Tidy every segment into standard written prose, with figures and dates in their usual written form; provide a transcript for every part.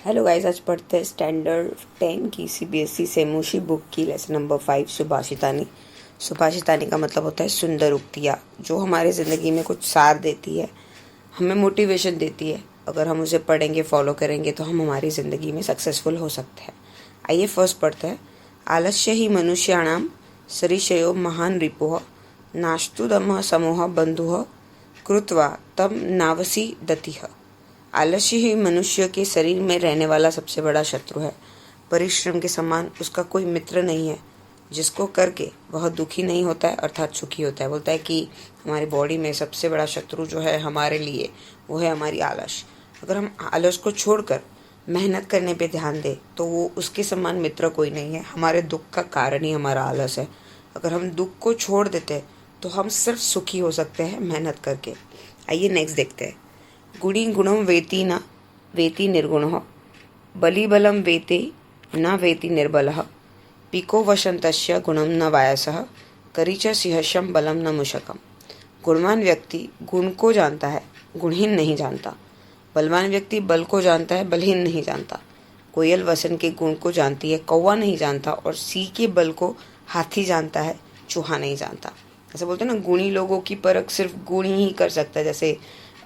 Hello guys, आज पढ़ते हैं स्टैंडर्ड 10 की सीबीएसई सेमूशी बुक की लेसन नंबर 5 सुभाषितानी। सुभाषितानी का मतलब होता है सुंदर उक्तियाँ, जो हमारे ज़िंदगी में कुछ सार देती है, हमें मोटिवेशन देती है। अगर हम उसे पढ़ेंगे, फॉलो करेंगे तो हम हमारी ज़िंदगी में सक्सेसफुल हो सकते हैं। आइए फर्स्ट पढ़ते हैं। आलस्य ही मनुष्याणाम सरिषयो महान रिपुः नास्तु दमः समूह बंधुः कृत्वा तम नावसी दतिः। आलस्य ही मनुष्य के शरीर में रहने वाला सबसे बड़ा शत्रु है। परिश्रम के समान उसका कोई मित्र नहीं है, जिसको करके वह दुखी नहीं होता है अर्थात सुखी होता है। बोलता है कि हमारी बॉडी में सबसे बड़ा शत्रु जो है हमारे लिए, वो है हमारी आलस। अगर हम आलस को छोड़कर मेहनत करने पे ध्यान दें तो वो उसके समान मित्र कोई नहीं है। हमारे दुख का कारण ही हमारा आलस है। अगर हम दुख को छोड़ देते तो हम सिर्फ सुखी हो सकते हैं मेहनत करके। आइए नेक्स्ट देखते हैं। गुणी गुणम वेति न वेति निर्गुणः बलिबलं वेति न वेति निर्बलः पिको वसंतस्य गुणम न वायसः करिच सिंहशम बलम न मुशकम। गुणवान व्यक्ति गुण को जानता है, गुणहीन नहीं जानता। बलवान व्यक्ति बल को जानता है, बलहीन नहीं जानता। कोयल वसन के गुण को जानती है, कौवा नहीं जानता। और सी के बल को हाथी जानता है, चूहा नहीं जानता। ऐसे बोलते हैं ना, गुणी लोगों की परख सिर्फ गुणी ही कर सकता है। जैसे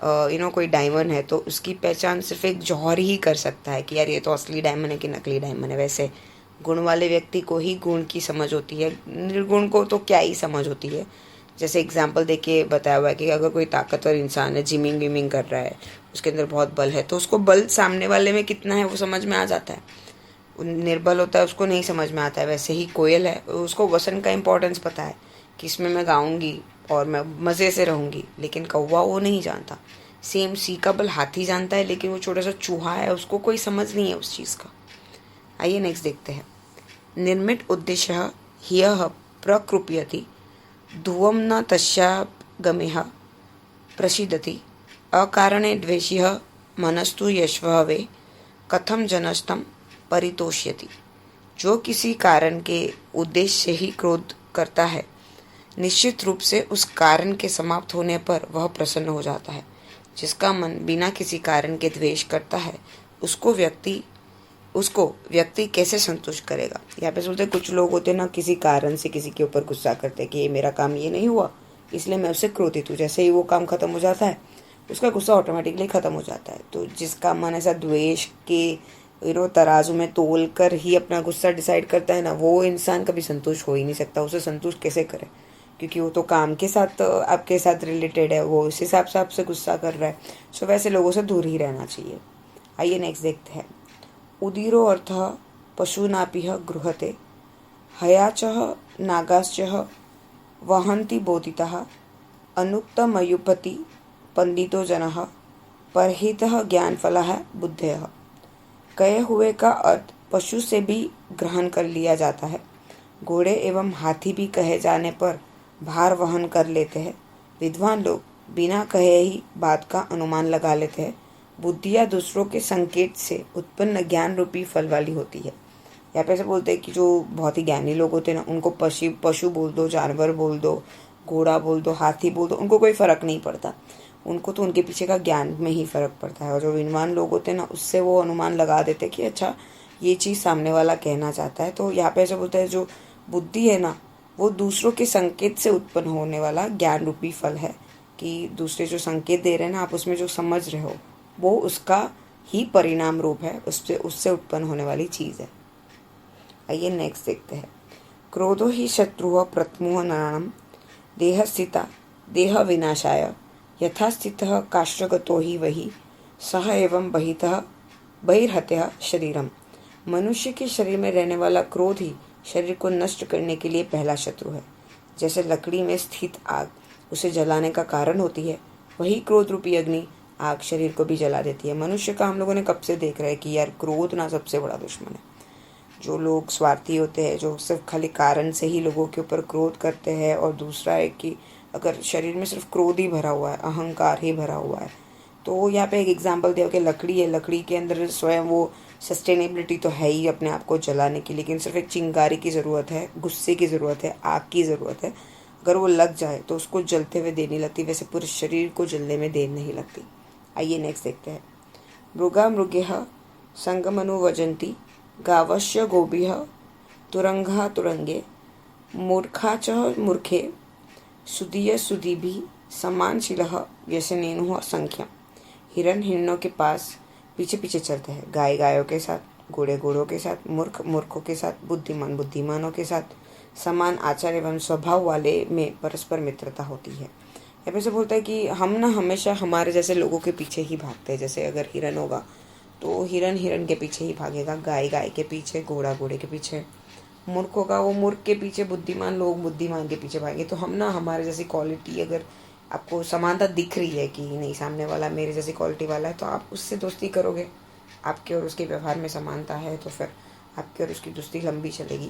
कोई डायमंड है तो उसकी पहचान सिर्फ एक जौहरी ही कर सकता है कि यार ये तो असली डायमंड है कि नकली डायमंड है। वैसे गुण वाले व्यक्ति को ही गुण की समझ होती है, निर्गुण को तो क्या ही समझ होती है। जैसे एग्जाम्पल देके बताया हुआ है कि अगर कोई ताकतवर इंसान है, जिमिंग विमिंग कर रहा है, उसके अंदर बहुत बल है, तो उसको बल सामने वाले में कितना है वो समझ में आ जाता है। निर्बल होता है उसको नहीं समझ में आता है। वैसे ही कोयल है, उसको वसन का इम्पोर्टेंस पता है कि इसमें मैं गाऊंगी और मैं मज़े से रहूंगी, लेकिन कौवा वो नहीं जानता। सेम सी का बल हाथी जानता है, लेकिन वो छोटा सा चूहा है, उसको कोई समझ नहीं है उस चीज़ का। आइए नेक्स्ट देखते हैं। निर्मित उद्देश्य ह्यः प्रकृप्यति ध्रुवं न तस्यागमेह प्रसीदति अकारणे द्वेषिः मनस्तु यश्ववे कथम जनस्तम परितोष्यति। जो किसी कारण के उद्देश्य से ही क्रोध करता है, निश्चित रूप से उस कारण के समाप्त होने पर वह प्रसन्न हो जाता है। जिसका मन बिना किसी कारण के द्वेष करता है, उसको व्यक्ति कैसे संतुष्ट करेगा। यहाँ पे बोलते कुछ लोग होते ना, किसी कारण से किसी के ऊपर गुस्सा करते हैं कि ये मेरा काम ये नहीं हुआ इसलिए मैं उससे क्रोधित हूँ। जैसे ही वो काम खत्म हो जाता है उसका गुस्सा ऑटोमेटिकली खत्म हो जाता है। तो जिसका मन ऐसा द्वेष के तराजू में तोल कर ही अपना गुस्सा डिसाइड करता है ना, वो इंसान कभी संतुष्ट हो ही नहीं सकता। उसे संतुष्ट कैसे करे, क्योंकि वो तो काम के साथ आपके साथ रिलेटेड है, वो उस हिसाब से आपसे गुस्सा कर रहा है। सो वैसे लोगों से दूर ही रहना चाहिए। आइए नेक्स्ट देखते हैं। उदीरो अर्थः पशूनापिह गृहते हयाचः नागाश्चः वहन्ति बोधितः अनुक्तमयुपति पंडितो जनः परहितः ज्ञानफलः बुद्धयः। कहे हुए का अर्थ पशु से भी ग्रहण कर लिया जाता है। घोड़े एवं हाथी भी कहे जाने पर भार वहन कर लेते हैं। विद्वान लोग बिना कहे ही बात का अनुमान लगा लेते हैं। बुद्धियाँ दूसरों के संकेत से उत्पन्न ज्ञान रूपी फल वाली होती है। यहाँ पे ऐसे बोलते हैं कि जो बहुत ही ज्ञानी लोग होते हैं ना, उनको पशु बोल दो, जानवर बोल दो, घोड़ा बोल दो, हाथी बोल दो, उनको कोई फर्क नहीं पड़ता। उनको तो उनके पीछे का ज्ञान में ही फर्क पड़ता है। और जो विद्वान लोग होते हैं ना, उससे वो अनुमान लगा देते हैं कि अच्छा ये चीज़ सामने वाला कहना चाहता है। तो यहाँ पे ऐसे बोलते हैं जो बुद्धि है ना, वो दूसरों के संकेत से उत्पन्न होने वाला ज्ञान रूपी फल है। कि दूसरे जो संकेत दे रहे हैं ना, आप उसमें जो समझ रहे हो वो उसका ही परिणाम रूप है, उससे उत्पन्न होने वाली चीज़ है। आइए नेक्स्ट देखते हैं। क्रोधो ही शत्रु प्रथमो नराणम देहस्थिता देह विनाशाय यथा स्थितः काष्ठगतो ही वही सह एवं बहिर्हत्य शरीरम। मनुष्य के शरीर में रहने वाला क्रोध ही शरीर को नष्ट करने के लिए पहला शत्रु है। जैसे लकड़ी में स्थित आग उसे जलाने का कारण होती है, वही क्रोध रूपी अग्नि आग शरीर को भी जला देती है। मनुष्य का हम लोगों ने कब से देख रहे हैं कि यार क्रोध ना सबसे बड़ा दुश्मन है। जो लोग स्वार्थी होते हैं, जो सिर्फ खाली कारण से ही लोगों के ऊपर क्रोध करते हैं। और दूसरा है कि अगर शरीर में सिर्फ क्रोध ही भरा हुआ है, अहंकार ही भरा हुआ है, तो यहाँ पे एक एग्जांपल दिया कि लकड़ी है, लकड़ी के अंदर स्वयं वो सस्टेनेबिलिटी तो है ही अपने आप को जलाने की, लेकिन सिर्फ एक चिंगारी की ज़रूरत है, गुस्से की ज़रूरत है, आग की ज़रूरत है। अगर वो लग जाए तो उसको जलते हुए देर नहीं लगती, वैसे पूरे शरीर को जलने में देर नहीं लगती। आइए नेक्स्ट देखते हैं। मृगा मृगेह संगमनु वजन्ति गावश्य गोभिः तुरंगा तुरंगे मूर्खा च मूर्खे सुदीय सुदीभिः समानशीलः व्यसनेनु असंख्यम। हिरण हिरणों के पास पीछे पीछे चलते हैं, गाय गायों के साथ, घोड़े घोड़ों के साथ, मूर्ख मूर्खों के साथ, बुद्धिमान बुद्धिमानों के साथ समान आचार एवं स्वभाव वाले में परस्पर मित्रता होती है। यहाँ पे से बोलता है कि हम ना हमेशा हमारे जैसे लोगों के पीछे ही भागते हैं। जैसे अगर हिरन होगा तो हिरन हिरन के पीछे ही भागेगा, गाय गाय के पीछे, घोड़ा घोड़े के पीछे, मूर्ख होगा वो मूर्ख के पीछे, बुद्धिमान लोग बुद्धिमान के पीछे भागे। तो हम ना हमारे जैसी क्वालिटी, अगर आपको समानता दिख रही है कि नहीं सामने वाला मेरे जैसी क्वालिटी वाला है, तो आप उससे दोस्ती करोगे। आपके और उसके व्यवहार में समानता है तो फिर आपके और उसकी दोस्ती लंबी चलेगी।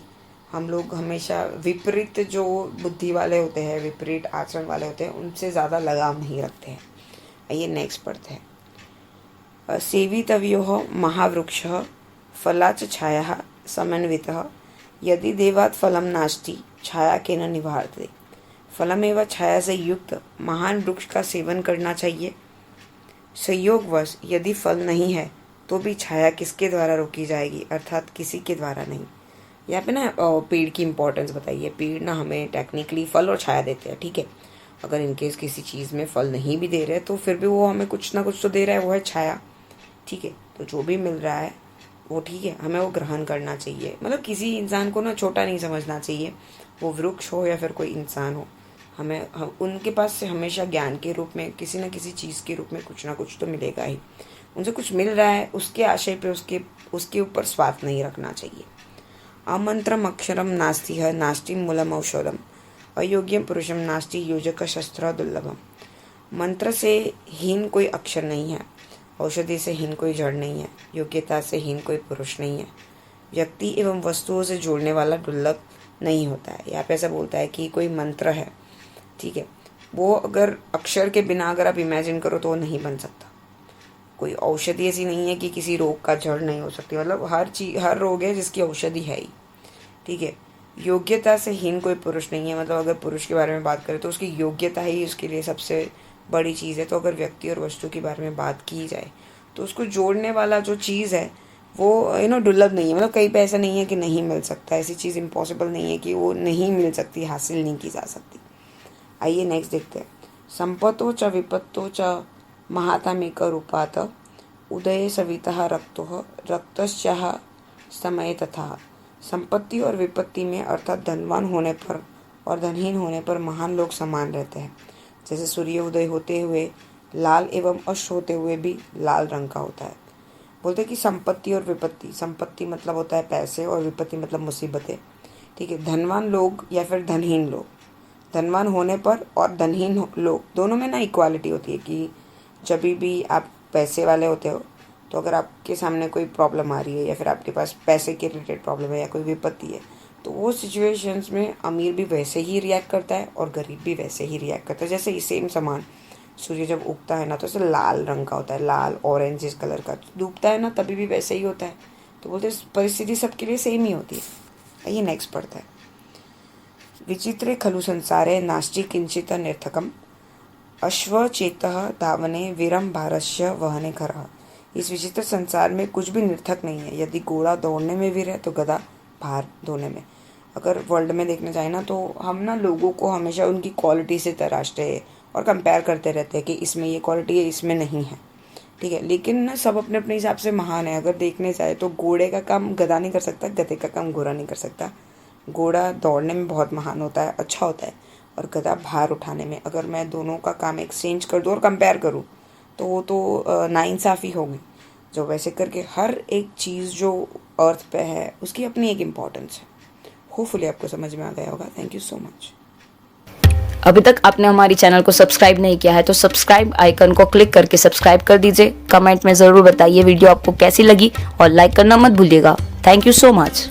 हम लोग हमेशा विपरीत जो बुद्धि वाले होते हैं, विपरीत आचरण वाले होते हैं, उनसे ज़्यादा लगाव नहीं रखते हैं। आइए नेक्स्ट पढ़ते हैं। सेवितव्यो महावृक्षः फलाच छाया समन्वितः यदि देवात् फलम नास्ति छाया केन निवार्यते। फलम एवं छाया से युक्त महान वृक्ष का सेवन करना चाहिए। संयोगवश यदि फल नहीं है तो भी छाया किसके द्वारा रोकी जाएगी, अर्थात किसी के द्वारा नहीं। यहाँ पे ना पेड़ की इम्पोर्टेंस बताइए। पेड़ ना हमें टेक्निकली फल और छाया देते हैं, ठीक है। अगर इनकेस किसी चीज़ में फल नहीं भी दे रहे तो फिर भी वो हमें कुछ ना कुछ तो दे रहा है, वो है छाया, ठीक है। तो जो भी मिल रहा है वो ठीक है, हमें वो ग्रहण करना चाहिए। मतलब किसी इंसान को ना छोटा नहीं समझना चाहिए, वो वृक्ष हो या फिर कोई इंसान हो। हम उनके पास से हमेशा ज्ञान के रूप में, किसी न किसी चीज़ के रूप में कुछ ना कुछ तो मिलेगा ही। उनसे कुछ मिल रहा है उसके आशय पे उसके ऊपर स्वार्थ नहीं रखना चाहिए। अमंत्रम अक्षरम नास्ति है नास्ति मूलम औषधम अयोग्यम पुरुषम नास्ति योजक शस्त्र दुर्लभम। मंत्र से हीन कोई अक्षर नहीं है, औषधि से हीन कोई जड़ नहीं है, योग्यता से हीन कोई पुरुष नहीं है, व्यक्ति एवं वस्तुओं से जोड़ने वाला दुर्लभ नहीं होता है। यहाँ पे ऐसा बोलता है कि कोई मंत्र है, ठीक है, वो अगर अक्षर के बिना अगर आप इमेजिन करो तो वो नहीं बन सकता। कोई औषधि ऐसी नहीं है कि किसी रोग का जड़ नहीं हो सकती। मतलब हर रोग है जिसकी औषधि है ही, ठीक है। योग्यता से हीन कोई पुरुष नहीं है। मतलब अगर पुरुष के बारे में बात करें तो उसकी योग्यता ही उसके लिए सबसे बड़ी चीज़ है। तो अगर व्यक्ति और वस्तु के बारे में बात की जाए तो उसको जोड़ने वाला जो चीज़ है वो दुर्लभ नहीं है। मतलब कहीं पे ऐसा नहीं है कि नहीं मिल सकता, ऐसी चीज़ इम्पॉसिबल नहीं है कि वो नहीं मिल सकती, हासिल नहीं की जा सकती। आइए नेक्स्ट देखते हैं। संपत्तो च विपत्तो च महातामेक रूपात उदय सविता रक्तो रक्तश्चाह समय तथा। संपत्ति और विपत्ति में अर्थात धनवान होने पर और धनहीन होने पर महान लोग समान रहते हैं। जैसे सूर्य उदय होते हुए लाल एवं अस्त होते हुए भी लाल रंग का होता है। बोलते हैं कि संपत्ति और विपत्ति, संपत्ति मतलब होता है पैसे और विपत्ति मतलब मुसीबतें, ठीक है। धनवान लोग या फिर धनहीन लोग, धनवान होने पर और धनहीन लोग दोनों में ना इक्वालिटी होती है कि जब भी आप पैसे वाले होते हो तो अगर आपके सामने कोई प्रॉब्लम आ रही है या फिर आपके पास पैसे के रिलेटेड प्रॉब्लम है या कोई विपत्ति है तो वो सिचुएशंस में अमीर भी वैसे ही रिएक्ट करता है और गरीब भी वैसे ही रिएक्ट करता है। जैसे सेम समान सूर्य जब उगता है ना तो उसे लाल रंग का होता है, लाल ऑरेंज इस कलर का, डूबता है ना तभी भी वैसे ही होता है। तो बोलते परिस्थिति सबके लिए सेम ही होती है। आइए नेक्स्ट पढ़ते हैं। विचित्रे खलु संसारे नास्ति किंचित निर्थकम अश्वचेतः धावने वीरम भारस्य वहने खरः। इस विचित्र संसार में कुछ भी निर्थक नहीं है। यदि घोड़ा दौड़ने में वीर है तो गधा भार ढोने में। अगर वर्ल्ड में देखने जाए ना तो हम ना लोगों को हमेशा उनकी क्वालिटी से तराशते हैं और कंपेयर करते रहते हैं कि इसमें ये क्वालिटी है इसमें नहीं है, ठीक है। लेकिन ना सब अपने अपने हिसाब से महान है। अगर देखने जाए तो घोड़े का काम गधा नहीं कर सकता, गधे का काम घोड़ा नहीं कर सकता। घोड़ा दौड़ने में बहुत महान होता है, अच्छा होता है, और गधा भार उठाने में। अगर मैं दोनों का काम एक्सचेंज कर दूँ और कंपेयर करूँ तो वो तो नाइंसाफ़ी होगी। जो वैसे करके हर एक चीज़ जो अर्थ पे है उसकी अपनी एक इम्पोर्टेंस है। होपफुली आपको समझ में आ गया होगा। Thank you so much. अभी तक आपने हमारी चैनल को सब्सक्राइब नहीं किया है तो सब्सक्राइब आइकन को क्लिक करके सब्सक्राइब कर दीजिए। कमेंट में ज़रूर बताइए वीडियो आपको कैसी लगी और लाइक करना मत भूलिएगा। Thank you so much.